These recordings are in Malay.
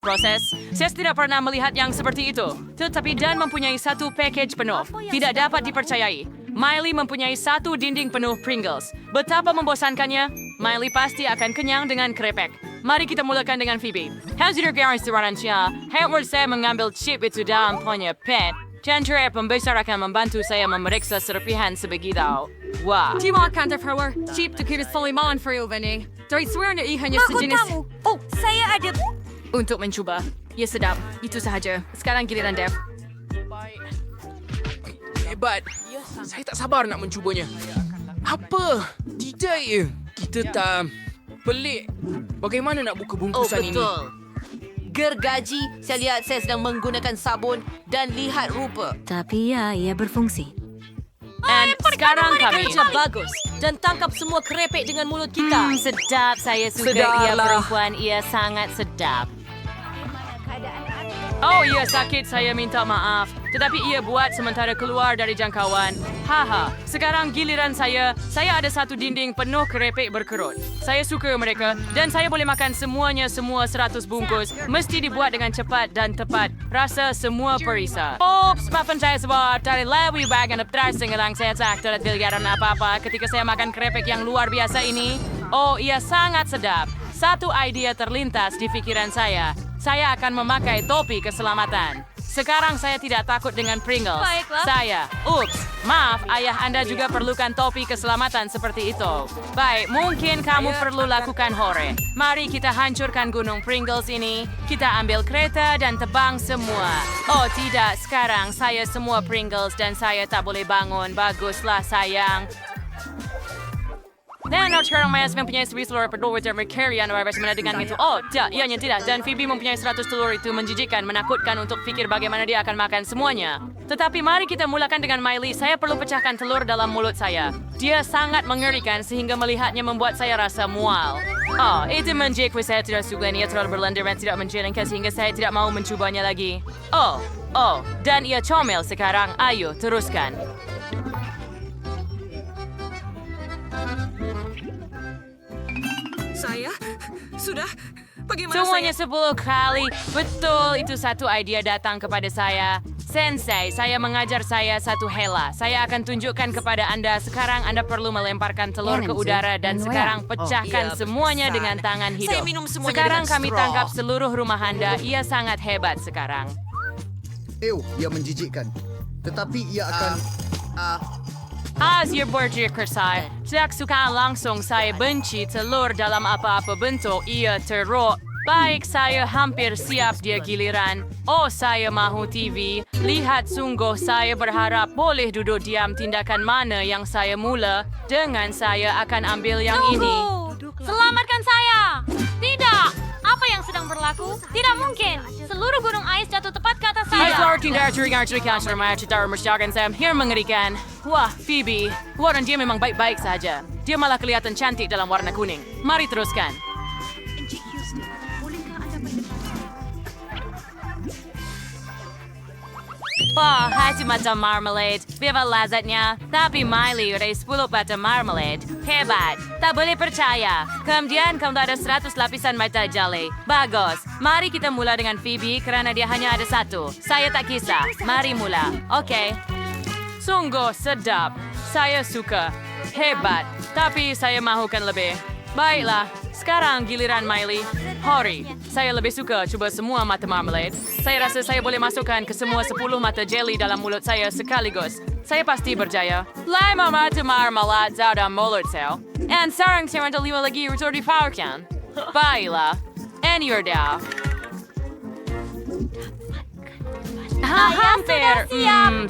proses. Saya tidak pernah melihat yang seperti itu. Tetapi Dan mempunyai satu package penuh. Tidak dapat dipercayai. Miley mempunyai satu dinding penuh Pringles. Betapa membosankannya. Miley pasti akan kenyang dengan krepek. Mari kita mulakan dengan Phoebe. Hasil restoran siya. Howard saya mengambil chip itu dalam punya pet. Dan cerai pembesar akan membantu saya memeriksa serpihan sebegitu. Wah. Terima kasih, Howard. Chip tu kira Soliman for you, Vinny. Dari suara ni hanya sejenis... kamu. Oh, saya ada... Untuk mencuba. Ya sedap. Itu sahaja. Sekarang giliran Dev. Hebat. Saya tak sabar nak mencubanya. Apa? Tidak ya. Kita tak... Pelik. Bagaimana nak buka bungkusan ini? Gergaji, saya lihat saya sedang menggunakan sabun dan lihat rupa. Tapi ya, ia berfungsi. And sekarang kami... Kerja bagus. Dan tangkap semua krepek dengan mulut kita. Sedap. Saya suka Sedarlah. ia perempuan. Ia sangat sedap. Oh, ia sakit. Saya minta maaf. Tetapi ia buat sementara keluar dari jangkauan. Haha. Sekarang giliran saya. Saya ada satu dinding penuh kerepek berkerut. Saya suka mereka. Dan saya boleh makan semuanya semua 100 bungkus. Mesti dibuat dengan cepat dan tepat. Rasa semua perisa. Oops, maafkan saya sebab dari lebih bagian terasa ngelang saya tak terlihat apa-apa ketika saya makan kerepek yang luar biasa ini. Oh, ia sangat sedap. Satu idea terlintas di pikiran saya. Saya akan memakai topi keselamatan. Sekarang saya tidak takut dengan Pringles. Baiklah. Maaf, ayah Anda juga perlukan topi keselamatan seperti itu. Baik, mungkin kamu perlu lakukan hore. Mari kita hancurkan gunung Pringles ini. Kita ambil kereta dan tebang semua. Oh tidak, sekarang saya semua Pringles dan saya tak boleh bangun. Baguslah sayang. Dan sekarang Maya mempunyai 1000 telur berdua dan Mercury yang bersama dengan itu. Oh, tidak, ianya tidak. Dan Phoebe mempunyai 100 telur itu menjijikkan, menakutkan untuk fikir bagaimana dia akan makan semuanya. Tetapi mari kita mulakan dengan Miley. Saya perlu pecahkan telur dalam mulut saya. Dia sangat mengerikan sehingga melihatnya membuat saya rasa mual. Oh, itu menjadikan saya tidak suka. Ia terlalu berlendir dan tidak menyenangkan sehingga saya tidak mau mencobanya lagi. Oh, dan ia comel sekarang. Ayo, teruskan. Saya? Sudah? Bagaimana Semuanya 10 kali. Betul, itu satu idea datang kepada saya. Sensei, saya mengajar saya satu hela. Saya akan tunjukkan kepada Anda. Sekarang Anda perlu melemparkan telur ke udara dan sekarang pecahkan semuanya dengan tangan hidup. Saya minum semuanya Sekarang dengan kami straw. tangkap seluruh rumah Anda. Ia sangat hebat sekarang. Ia menjijikkan. Tetapi ia akan... As berjikir saya, tidak suka langsung saya benci telur dalam apa-apa bentuk ia teruk. Baik, saya hampir siap dia giliran. Oh, saya mahu TV. Lihat sungguh saya berharap boleh duduk diam tindakan mana yang saya mula. Dengan saya akan ambil yang ini. Selamatkan saya! Tidak! Apa yang sedang berlaku? Tidak mungkin! Seluruh gunung ais jatuh tepat ke atas Hai, saya! Clark, Sam here mengerikan. Wah, Phoebe. Warna dia memang baik-baik saja. Dia malah kelihatan cantik dalam warna kuning. Mari teruskan. Wah, hati macam marmalade. Viva lazatnya. Tapi Miley udah 10 bata marmalade. Hebat. Tak boleh percaya. Kemudian kamu ada 100 lapisan mata jelly. Bagus. Mari kita mula dengan Phoebe kerana dia hanya ada satu. Saya tak kisah. Mari mula. Okey. Sungguh sedap. Saya suka. Hebat. Tapi saya mahukan lebih. Baiklah. Sekarang giliran Miley. Hori. Saya lebih suka cuba semua mata marmalade. Saya rasa saya boleh masukkan ke semua 10 mata jelly dalam mulut saya sekaligus. Saya pasti berjaya. 5 mata marmalade dalam mulut saya. And sekarang saya ada 5 lagi untuk dipawarkan. Baiklah. And you're down. Hampir.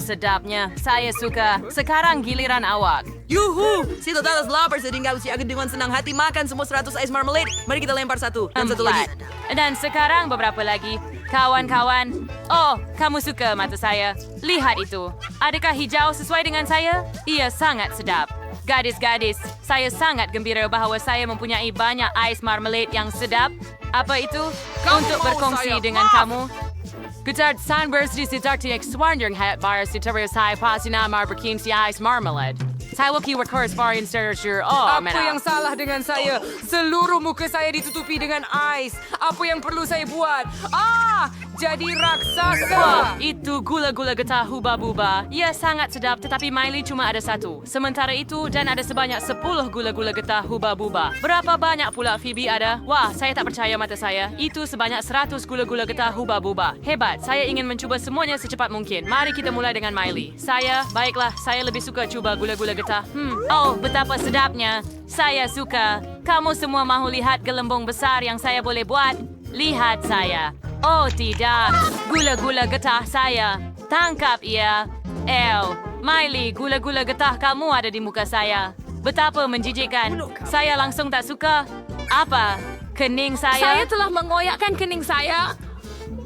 Sedapnya. Saya suka. Sekarang giliran awak. Yuhu! Si Totalas lapar sehingga si akan dengan senang hati makan semua 100 ice marmalade. Mari kita lempar satu dan satu lagi. Dan sekarang beberapa lagi. Kawan-kawan. Oh, kamu suka mata saya. Lihat itu. Adakah hijau sesuai dengan saya? Ia sangat sedap. Gadis-gadis, saya sangat gembira bahawa saya mempunyai banyak ice marmalade yang sedap. Apa itu? Untuk berkongsi dengan kamu. Gutard Sunburst di sitar tiyak swarndering hayat bar si terus hai pasinamar berkimsi ice marmalade. saya will keyword corresponding literature. Oh, Apa yang salah dengan saya? Seluruh muka saya ditutupi dengan ais. Apa yang perlu saya buat? Jadi raksasa. Wah, itu gula-gula getah huba-buba. Ia sangat sedap tetapi Miley cuma ada satu. Sementara itu dan ada sebanyak 10 gula-gula getah huba-buba. Berapa banyak pula Phoebe ada? Wah, saya tak percaya mata saya. Itu sebanyak 100 gula-gula getah huba-buba. Hebat, saya ingin mencuba semuanya secepat mungkin. Mari kita mulai dengan Miley. Baiklah, saya lebih suka cuba gula-gula getah. Oh, betapa sedapnya. Saya suka. Kamu semua mahu lihat gelembung besar yang saya boleh buat? Lihat saya. Oh tidak, gula-gula getah saya. Tangkap ia. Miley, gula-gula getah kamu ada di muka saya. Betapa menjijikkan. Saya langsung tak suka. Apa? Kening Saya saya? telah mengoyakkan kening saya.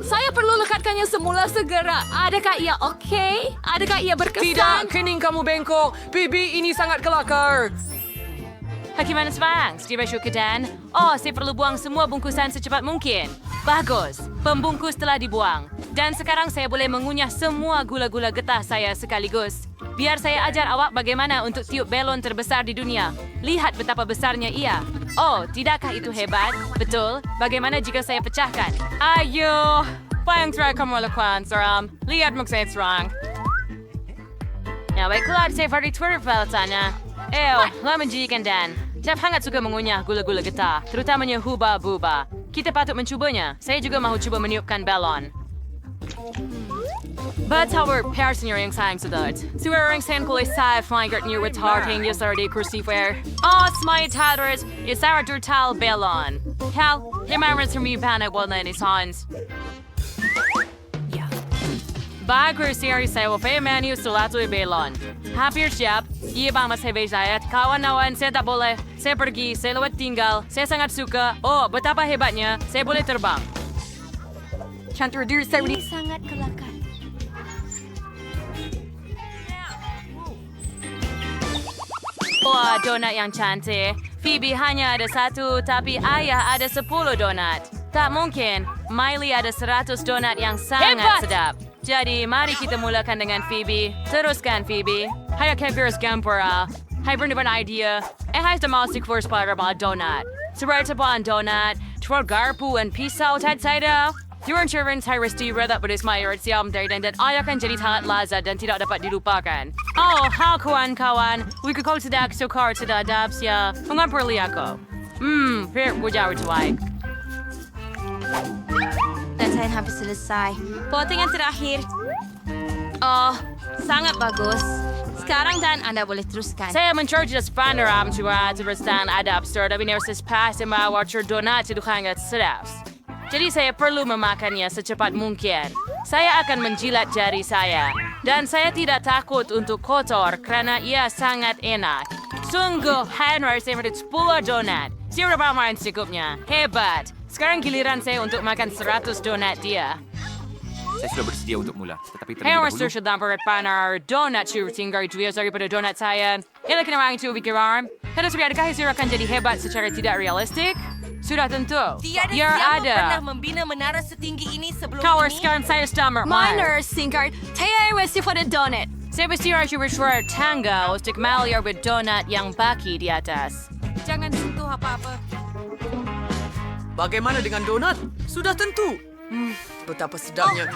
Saya perlu lekatkannya semula segera. Adakah ia okey? Adakah ia berkesan? Tidak, kening kamu bengkok. Bibi, ini sangat kelakar. Hakiman sebarang, Steve Syukadan. Oh, saya perlu buang semua bungkusan secepat mungkin. Bagus, pembungkus telah dibuang. Dan sekarang saya boleh mengunyah semua gula-gula getah saya sekaligus. Biar saya ajar awak bagaimana untuk tiup belon terbesar di dunia. Lihat betapa besarnya ia. Oh, tidakkah itu hebat? Betul. Bagaimana jika saya pecahkan? Ayo, apa yang telah kamu lakukan, seram? Lihat muka saya serang. Ya, baiklah, saya pada Twitter pelatannya. Lah menjijikan dan Jeff sangat suka mengunyah gula-gula getah, terutamanya huba-buba. Kita patut mencubanya. Saya juga mahu cuba meniupkan balon. Betapa personnya yang sayang sedot. Suara yang sayang kulit saya flanker new retarding ya sardi kursifer. Oh, smile taters, ya sarah durtal balon. Hal, himaras from you panik wala ni signs. Bago seri saya wafay menu sulato balon. Hampir siap, ia bang mas hebat saya. Kawan-kawan, saya tak boleh. Saya pergi, saya lewat tinggal. Saya sangat suka. Oh, betapa hebatnya. Saya boleh terbang. Chantur diri saya Ini sangat kelakar. Wah, donat yang cantik. Phoebe hanya ada 1, tapi ayah ada 10 donat. Tak mungkin. Miley ada 100 donat yang sangat sedap. Jadi, mari kita mulakan dengan Phoebe. Teruskan, Phoebe. Hai Kevirs Gampura. Hai berdepan idea. Hai domestic first para mga donut. Seperti ang donut, tuwag garpu and pisau tad saya. Your insurance hai resti redat pada smayar siam dari dan ayakan jadi sangat lazat dan tidak dapat dilupakan. Oh, how kawan-kawan. We could call sedak sukar sa adab siya. Mengaperli ako. Fair bujaw tuwag. Dan saya hampir selesai. Potongan terakhir. Oh, sangat bagus. Sekarang dan Anda boleh teruskan. Saya mencari panorama teruskan adab store tapi nurses pas sama watcher donat itu sangat sedap. Jadi saya perlu memakannya secepat mungkin. Saya akan menjilat jari saya. Dan saya tidak takut untuk kotor karena ia sangat enak. Sungguh, Henry saya mendapat 10 donat. Siapa main secukupnya? Hebat. Sekarang giliran saya untuk makan 100 donat dia. Saya sudah bersedia untuk mula, tetapi terlebih Henry dahulu... sudah berpanar donat tinggal itu daripada donat saya. Ia kenapa itu pikiran? Karena adakah hasil akan jadi hebat secara tidak realistik? Sudah tentu. Tiada pernah membina menara setinggi ini sebelum Kau ini. sekarang saya sedang Minor singkat. Saya resi pada donat. Saya bersiar bersuara tangga untuk meliar berdonat yang baki di atas. Jangan sentuh apa-apa. Bagaimana dengan donat? Sudah tentu. Betapa sedapnya.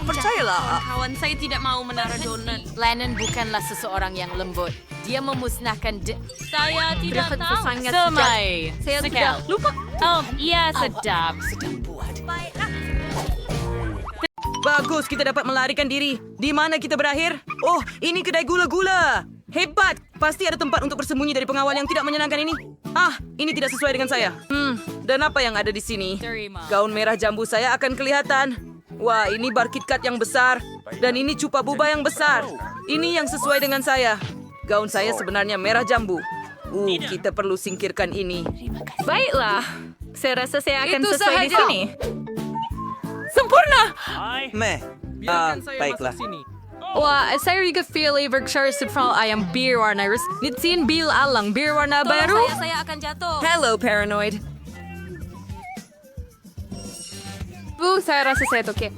Percayalah. Kawan saya tidak mau menara donat. Lennon bukanlah seseorang yang lembut. Dia memusnahkan Saya tidak tahu. Semai. Saya Sekel. sudah lupa. Oh, iya sedap. Bagus, kita dapat melarikan diri. Di mana kita berakhir? Oh, ini kedai gula-gula. Hebat. Pasti ada tempat untuk bersembunyi dari pengawal yang tidak menyenangkan ini. Ini tidak sesuai dengan saya. Dan apa yang ada di sini? Gaun merah jambu saya akan kelihatan. Wah, ini bar KitKat yang besar. Dan ini cupa buba yang besar. Ini yang sesuai dengan saya. Gaun saya sebenarnya merah jambu. Kita perlu singkirkan ini. Baiklah. Saya rasa saya akan Itu sesuai di sahaja. sini. Sempurna. baiklah. Wah, saya juga pilih Berkshire Central ayam bir warna res. Nitsin bil alang bir warna baru. Saya akan jatuh. Hello, Paranoid. Saya rasa saya oke.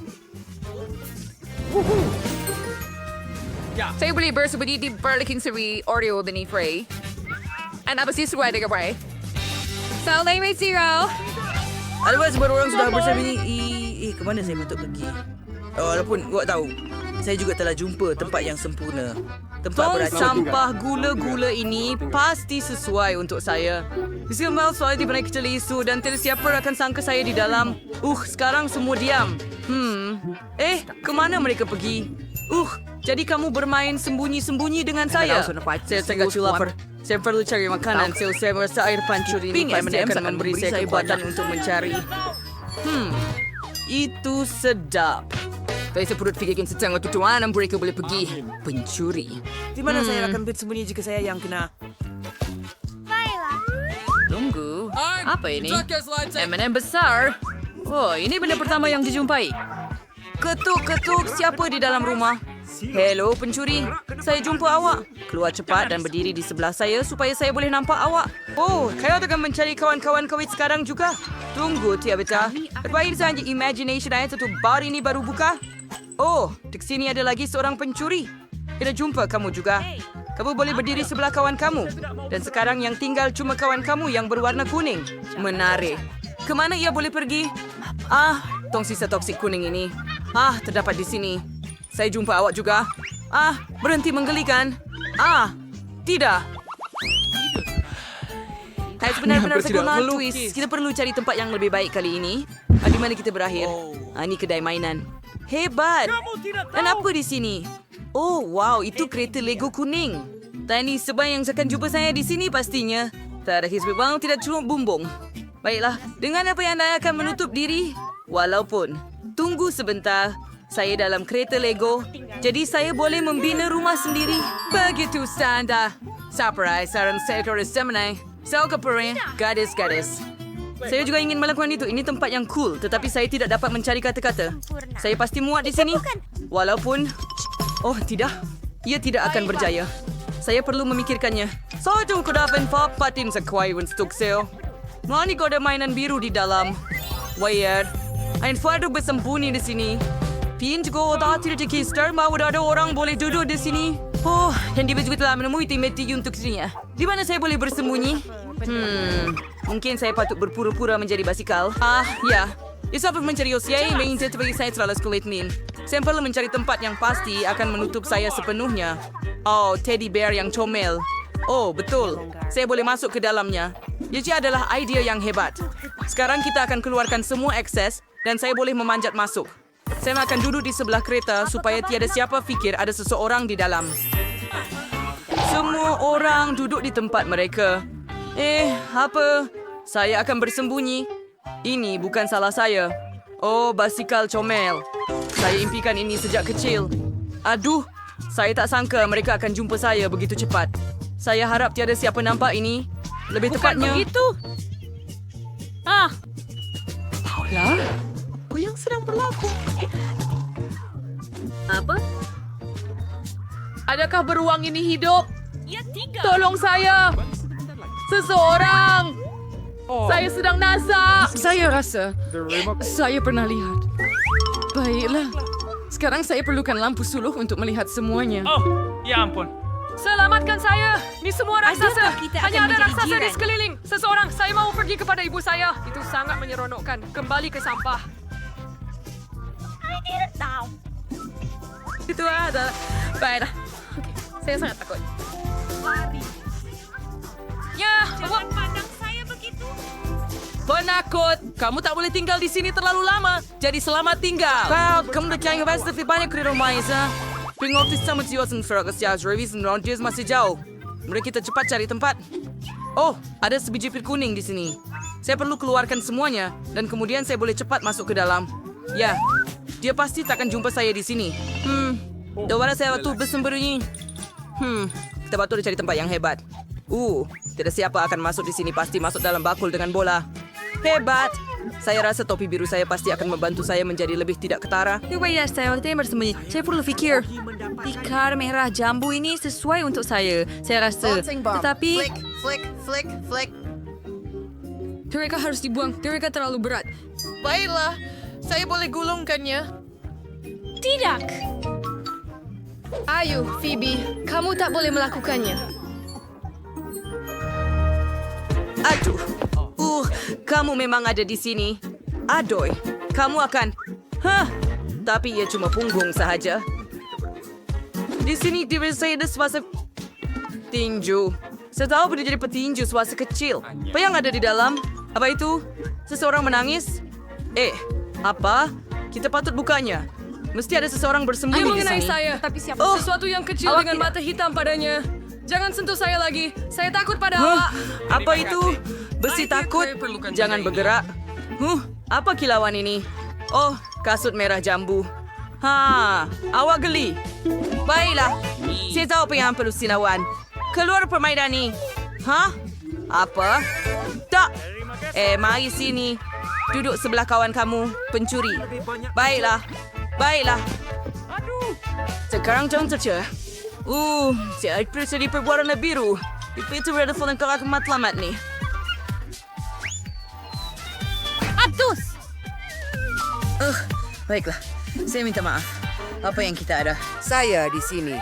Saya boleh bersembunyi di balik seri Oreo dan Frey. And apa sih sesuai dengan Frey? Salah may zero. Ada sebaru orang sudah bersembunyi. Kemana saya patut pergi? Walaupun awak tahu, saya juga telah jumpa tempat yang sempurna. Tong sampah gula-gula ini pasti sesuai untuk saya. Bismillah soal di mana kecil isu dan tidak siapa akan sangka saya di dalam. Sekarang semua diam. Kemana mereka pergi? Jadi kamu bermain sembunyi-sembunyi dengan saya? Saya sangat lapar. Saya perlu cari makanan. Saya merasa air pancur ini akan memberi saya kekuatan untuk mencari. Itu sedap. Saya perut fikirkan sedang waktu tuan dan mereka boleh pergi pencuri. Di mana saya akan bersembunyi jika saya yang kena? Tunggu, apa ini? M&M besar. Ini benda pertama yang dijumpai. Ketuk-ketuk, siapa di dalam rumah? Hello, pencuri. Saya jumpa awak. Keluar cepat dan berdiri di sebelah saya supaya saya boleh nampak awak. Kau akan mencari kawan-kawan kau sekarang juga? Tunggu, Tabitha. Berbaik saja imagination saya satu bar ini baru buka. Di sini ada lagi seorang pencuri. Kita jumpa kamu juga. Kamu boleh berdiri sebelah kawan kamu. Dan sekarang yang tinggal cuma kawan kamu yang berwarna kuning. Menarik. Kemana ia boleh pergi? Tong sisa toksik kuning ini. Terdapat di sini. Saya jumpa awak juga. Berhenti menggelikan. Tidak. Saya benar-benar terguna twist. Kita perlu cari tempat yang lebih baik kali ini. Di mana kita berakhir? Ini kedai mainan. Hebat. Dan apa di sini? Wow, itu kereta Lego kuning. Tani sebab yang akan jumpa saya di sini pastinya. Tak ada hisbi bang, tidak cuma bumbung. Baiklah, dengan apa yang anda akan menutup diri? Walaupun, tunggu sebentar. Saya dalam kereta Lego, jadi saya boleh membina rumah sendiri. Begitu standar. Surprise, saran sekoris semenai. Saya keperin, gadis-gadis. Saya juga ingin melakukan itu. Ini tempat yang cool, tetapi saya tidak dapat mencari kata-kata. Saya pasti muat di sini. Walaupun... tidak. Ia tidak akan berjaya. Saya perlu memikirkannya. Satu kudapan papatin sa kwaiwan stukseo. Mani kau ada mainan biru di dalam. Weird. Ein fardo bersembunyi di sini. Pin juga tidak dikister, mau ada orang boleh duduk di sini. Dan dia juga telah menemui timeti untuk sini. Di mana saya boleh bersembunyi? Mungkin saya patut berpura-pura menjadi basikal. Ya. Ia perlu mencari Yosei, mengintai sebagai saya terlalu kulit nin. Saya perlu mencari tempat yang pasti akan menutup saya sepenuhnya. Teddy bear yang comel. Betul. Saya boleh masuk ke dalamnya. Ia adalah idea yang hebat. Sekarang kita akan keluarkan semua akses dan saya boleh memanjat masuk. Saya akan duduk di sebelah kereta supaya tiada siapa fikir ada seseorang di dalam. Semua orang duduk di tempat mereka. Apa? Saya akan bersembunyi. Ini bukan salah saya. Basikal comel. Saya impikan ini sejak kecil. Aduh, saya tak sangka mereka akan jumpa saya begitu cepat. Saya harap tiada siapa nampak ini. Lebih tepatnya... Begitu. Paula? Apa yang sedang berlaku? Apa? Adakah beruang ini hidup? Ya, 3. Tolong saya! Seseorang! Saya sedang nasak! Saya rasa saya pernah lihat. Baiklah. Sekarang saya perlukan lampu suluh untuk melihat semuanya. Ya ampun. Selamatkan saya. Ini semua raksasa. kita Hanya akan ada menjadi raksasa di jiran? sekeliling. Seseorang, saya mau pergi kepada ibu saya. Itu sangat menyeronokkan. Kembali ke sampah. Itu ada. Baiklah. Okey, saya sangat takut. Ya, Jangan pandang saya begitu. Penakut! Kamu tak boleh tinggal di sini terlalu lama. Jadi selamat tinggal. Kamu dah kaya investasi banyak di rumah, Isa. Pengok di sama Tiosan Fergus Jazz Revis dan Rogers masih jauh. Mari kita cepat cari tempat. Ada sebiji pil kuning di sini. Saya perlu keluarkan semuanya dan kemudian saya boleh cepat masuk ke dalam. Ya, dia pasti takkan jumpa saya di sini. Di mana saya waktu bersembunyi? Kita patut cari tempat yang hebat. Tidak siapa akan masuk di sini, pasti masuk dalam bakul dengan bola. Hebat! Saya rasa topi biru saya pasti akan membantu saya menjadi lebih tidak ketara. Ya, saya bersembunyi. Saya perlu fikir. Tikar merah jambu ini sesuai untuk saya. Saya rasa. Tetapi... Flick. Mereka harus dibuang. Mereka terlalu berat. Baiklah. Saya boleh gulungkannya. tidak. Ayo, Phoebe. Kamu tak boleh melakukannya. Aduh. Kamu memang ada di sini. Adoy, kamu akan... Tapi ia cuma punggung sahaja. Di sini diri saya ada suasa tinju. Saya tahu boleh jadi petinju suasa kecil. Apa yang ada di dalam? Apa itu? Seseorang menangis? Apa? Kita patut bukanya. Mesti ada seseorang bersembunyi Dia di mengenai sini. saya. Tapi siapa? Sesuatu yang kecil Awak dengan tidak. mata hitam padanya. Jangan sentuh saya lagi. Saya takut pada awak. Apa itu? Besi takut? Jangan bergerak. Apa kilauan ini? Oh, kasut merah jambu. Awak geli. Baiklah. Saya tahu apa yang perlu sinawan. Keluar permainan ni. Apa? Tak. Mari sini. Duduk sebelah kawan kamu, pencuri. Baiklah. Sekarang jangan terceh. Saya pergi perbualan biru. Itu ada phone yang kelak matlamat ni. Abdus! Baiklah. Saya minta maaf. Apa yang kita ada? Saya di sini.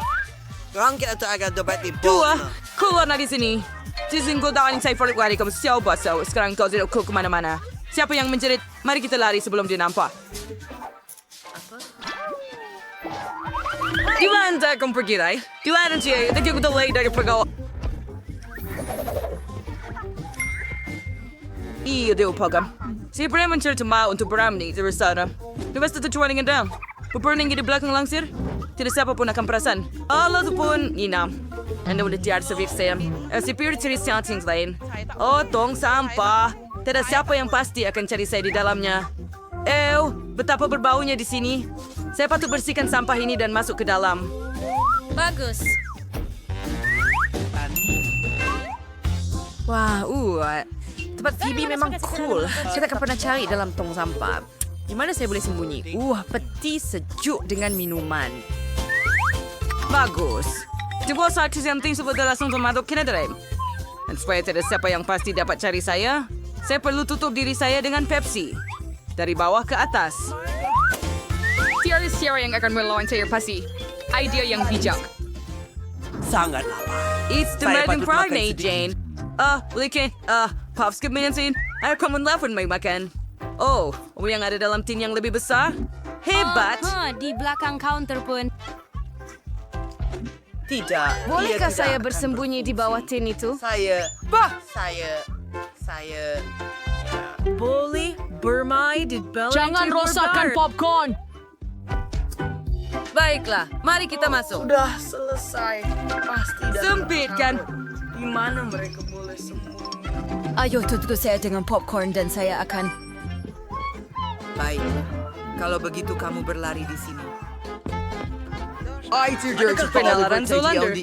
Orang kita tak akan dapat di Dua, keluar dari sini. Jizin kau tahu saya perlu lari kamu siapa so. Sekarang kau tidak ke mana-mana. Siapa yang menjerit? Mari kita lari sebelum dia nampak. Di mana kamu pergi, Rai? Di mana dia? Tadi aku terlai dari pergawa. Iya, dia upagam. Saya pernah mencari tempat untuk beramni di sana. Lepas itu tujuan dengan dam. Berperning di belakang langsir. Tidak siapa pun akan perasan. Allah tu pun inam. Anda boleh tiada sebab saya. Sipir cari something lain. Tong sampah. Tidak siapa yang pasti akan cari saya di dalamnya. Betapa berbaunya di sini. Saya patut bersihkan sampah ini dan masuk ke dalam. Bagus. Wah, tempat Phoebe memang cool. Saya tak pernah cari dalam tong sampah. Di mana saya boleh sembunyi? Peti sejuk dengan minuman. Bagus. Sebuah saksi yang penting sebut langsung masuk kena dalam. Dan supaya tidak siapa yang pasti dapat cari saya perlu tutup diri saya dengan Pepsi. Dari bawah ke atas. Tiada siapa yang akan melawan saya pasti. Idea yang bijak. sangat lapar. It's the Saya Madden patut makan Friday, sedikit. Jane. Likin. Puffs keminsin. Ayo kamu telepon mai makan. Yang ada dalam tin yang lebih besar? Hebat. Di belakang counter pun. Tidak. Bolehkah ia saya tidak bersembunyi di bawah tin itu? Saya. Boleh bermain di bawah Jangan rosakkan popcorn. Baiklah, mari kita masuk. Sudah selesai. Pasti dah. Sempit kan? Di mana mereka boleh sembunyi? Ayo tutup saya dengan popcorn dan saya akan... Baik. Kalau begitu kamu berlari di sini. Adakah penalaran Zolander?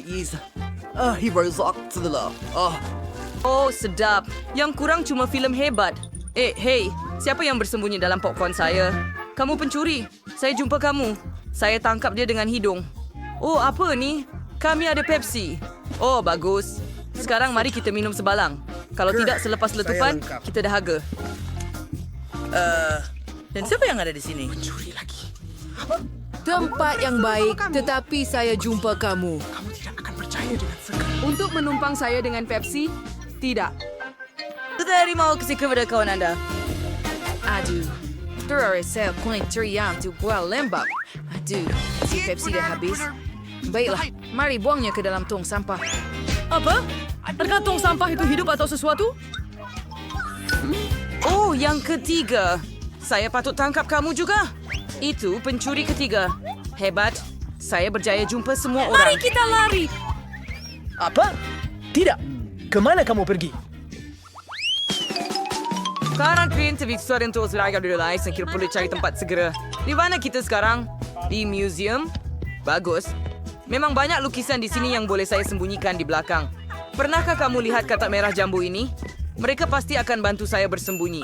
Sedap. Yang kurang cuma filem hebat. Hey, siapa yang bersembunyi dalam popcorn saya? Kamu pencuri. Saya jumpa kamu. Saya tangkap dia dengan hidung. Apa ni? Kami ada Pepsi. Bagus. Sekarang mari kita minum sebalang. Kalau tidak selepas letupan, kita dahaga. Dan siapa yang ada di sini? Tempat yang baik, tetapi saya jumpa kamu. Untuk menumpang saya dengan Pepsi? Tidak. Terima kasih kepada kawan anda. Aduh, terus saya kulit teriak untuk buah lembab. Aduh, si Pepsi dah habis. Baiklah, mari buangnya ke dalam tong sampah. Apa? Adakah tong sampah itu hidup atau sesuatu? Yang ketiga. Saya patut tangkap kamu juga. Itu pencuri ketiga. Hebat. Saya berjaya jumpa semua orang. Mari kita lari. Apa? Tidak. Kemana kamu pergi? Sekarang kreatif suara untuk seragam dulu lah. Saya kira perlu cari tempat segera. Di mana kita sekarang? Di museum? Bagus. Memang banyak lukisan di sini yang boleh saya sembunyikan di belakang. Pernahkah kamu lihat katak merah jambu ini? Mereka pasti akan bantu saya bersembunyi.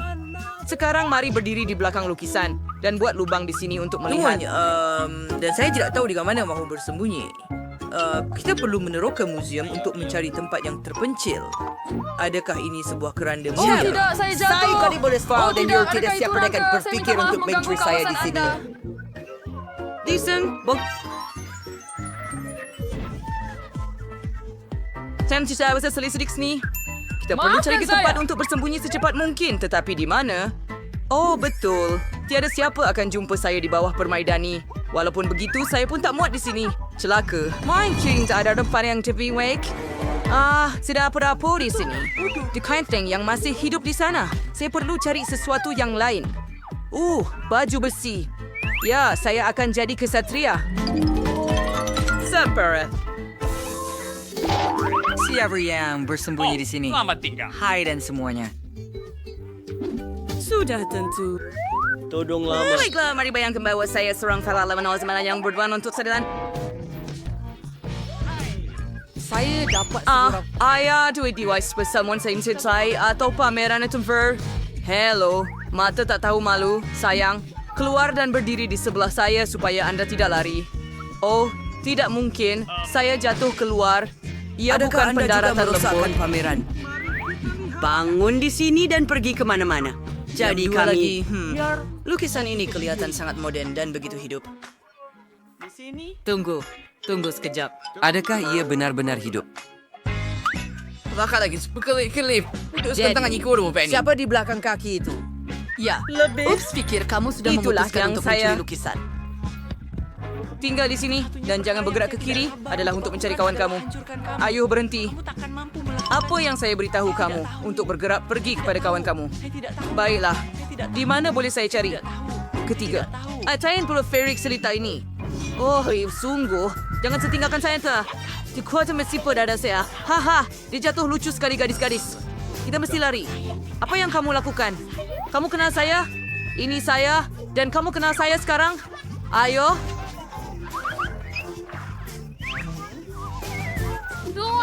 Sekarang mari berdiri di belakang lukisan dan buat lubang di sini untuk melihat. Dan saya tidak tahu di mana mahu bersembunyi. Kita perlu meneroka museum untuk mencari tempat yang terpencil. Adakah ini sebuah keranda museum? Tidak, saya jatuh. Saya kali boleh foul dan tidak, you tidak adakah siap itu akan rangka? Saya berfikir minta maaf untuk mencuri mengganggu saya di kawasan sini. Anda. Decent. Sam, saya rasa selisih sini. Kita perlu cari ke tempat untuk bersembunyi secepat mungkin. Tetapi di mana? Oh, betul. Tiada siapa akan jumpa saya di bawah permaidani. Walaupun begitu, saya pun tak muat di sini. Celaka. Mungkin tak ada depan yang tepi wake. Tidak apa-apa di sini. The kind thing yang masih hidup di sana. Saya perlu cari sesuatu yang lain. Baju besi. Ya, saya akan jadi kesatria. Super. Siapa yang bersembunyi di sini? Selamat tinggal. Hai dan semuanya. Sudah tentu. Tolonglah. Baiklah, mari bayangkan bahawa saya seorang pahlawan Osman yang berjuang untuk keadilan. Saya dapat Ayah duit device pesamuan saya mencintai atau pameran itu Hello, mata tak tahu malu, sayang. Keluar dan berdiri di sebelah saya supaya anda tidak lari. Oh, tidak mungkin. Saya jatuh keluar. Ia bukan pendaratan lembut. Pameran? Bangun di sini dan pergi kemana-mana. Jadi kami... Lukisan ini kelihatan sangat moden dan begitu hidup. Tunggu sekejap. Adakah ia benar-benar hidup? Bakal lagi berkelip-kelip. Tentang ikut rumah Penny. Siapa di belakang kaki itu? Ya. Ups, Pikir kamu sudah itulah memutuskan yang untuk saya mencuri lukisan. tinggal di sini dan jangan bergerak ke kiri adalah untuk mencari kawan kamu. Ayuh berhenti. Apa yang saya beritahu kamu untuk bergerak pergi kepada kawan kamu? Baiklah. Di mana boleh saya cari? Ketiga. Atain pula Ferik cerita ini. Oh, sungguh. Jangan setinggalkan saya tak. Kekuatan mesipa dada saya. Haha, dia jatuh lucu sekali gadis-gadis. Kita mesti lari. Apa yang kamu lakukan? Kamu kenal saya? Ini saya. Dan kamu kenal saya sekarang? Ayo.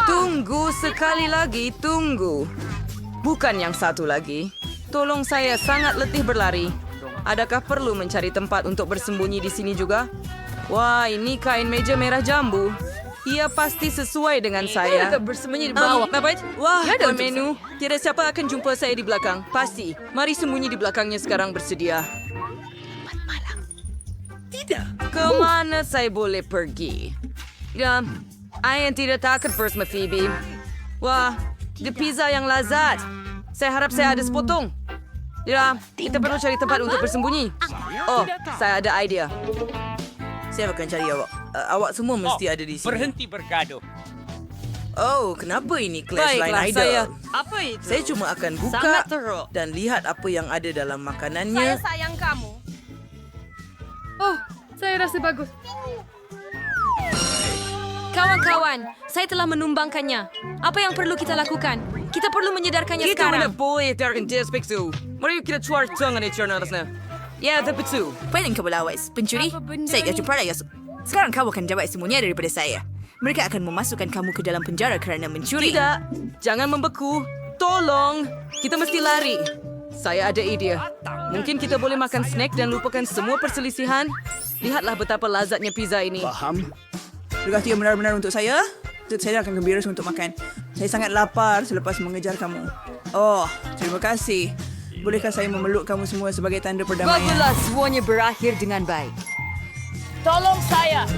Tunggu sekali lagi, tunggu. Bukan yang satu lagi. Tolong saya sangat letih berlari. Adakah perlu mencari tempat untuk bersembunyi di sini juga? Wah, ini kain meja merah jambu. Ia pasti sesuai dengan saya. Kita bersembunyi di bawah. Wah, menu. Tidak siapa akan jumpa saya di belakang. Pasti. Mari sembunyi di belakangnya sekarang bersedia. Tidak. Kemana saya boleh pergi? Ya, saya tidak takut bersama Phoebe. Wah, the pizza yang lazat. Saya harap saya ada sepotong. Ya, kita perlu cari tempat untuk bersembunyi. Oh, saya ada idea. Saya akan cari awak. Awak semua mesti ada di sini. Berhenti bergaduh. Oh, kenapa ini Clash Line Baiklah, Idol? saya. Apa itu? Saya cuma akan buka Sangat teruk. dan lihat apa yang ada dalam makanannya. sayang kamu. Oh, saya rasa bagus. Kawan-kawan, saya telah menumbangkannya. Apa yang perlu kita lakukan? Kita perlu menyedarkannya Kita mana sekarang. boleh terken despektu. Mari kita cuar tangan di cerna atasnya. Ya, tapi tu. Pening kau berlawas, pencuri. Saya akan jumpa raya. Sekarang kau akan dapat semuanya daripada saya. Mereka akan memasukkan kamu ke dalam penjara kerana mencuri. Tidak. Jangan membeku. Tolong. Kita mesti lari. Saya ada ide. Mungkin kita boleh makan snack dan lupakan semua perselisihan. Lihatlah betapa lazatnya pizza ini. Faham. Tugas yang benar-benar untuk saya. Saya akan gembira untuk makan. Saya sangat lapar selepas mengejar kamu. Oh, terima kasih. Bolehkah saya memeluk kamu semua sebagai tanda perdamaian? Baguslah semuanya berakhir dengan baik. Tolong saya.